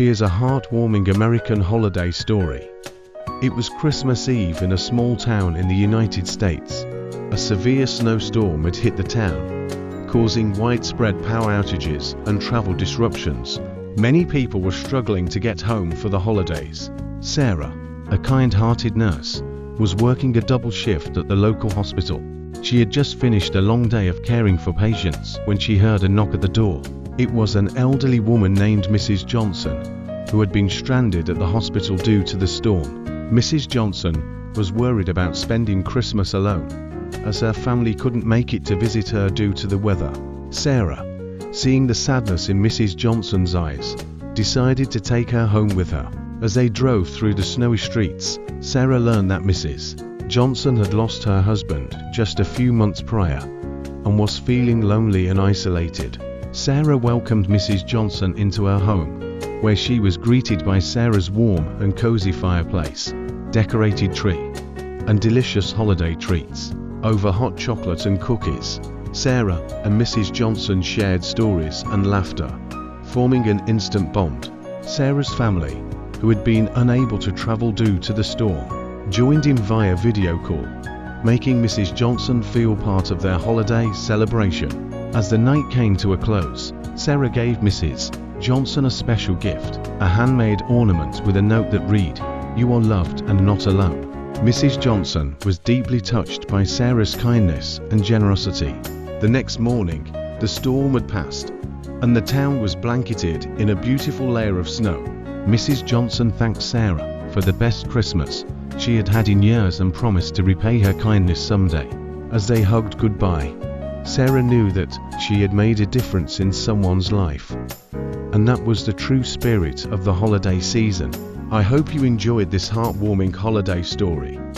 Here's a heartwarming American holiday story. It was Christmas Eve in a small town in the United States. A severe snowstorm had hit the town, causing widespread power outages and travel disruptions. Many people were struggling to get home for the holidays. Sarah, a kind-hearted nurse, was working a double shift at the local hospital. She had just finished a long day of caring for patients when she heard a knock at the door. It was an elderly woman named Mrs. Johnson, who had been stranded at the hospital due to the storm. Mrs. Johnson was worried about spending Christmas alone, as her family couldn't make it to visit her due to the weather. Sarah, seeing the sadness in Mrs. Johnson's eyes, decided to take her home with her. As they drove through the snowy streets, Sarah learned that Mrs. Johnson had lost her husband just a few months prior and was feeling lonely and isolated. Sarah welcomed Mrs. Johnson into her home, where she was greeted by Sarah's warm and cozy fireplace, decorated tree, and delicious holiday treats. Over hot chocolate and cookies, Sarah and Mrs. Johnson shared stories and laughter, forming an instant bond. Sarah's family, who had been unable to travel due to the storm, joined in via video call, making Mrs. Johnson feel part of their holiday celebration. As the night came to a close, Sarah gave Mrs. Johnson a special gift, a handmade ornament with a note that read, "You are loved and not alone." Mrs. Johnson was deeply touched by Sarah's kindness and generosity. The next morning, the storm had passed, and the town was blanketed in a beautiful layer of snow. Mrs. Johnson thanked Sarah for the best Christmas she had had in years and promised to repay her kindness someday. As they hugged goodbye, Sarah knew that she had made a difference in someone's life. And that was the true spirit of the holiday season. I hope you enjoyed this heartwarming holiday story.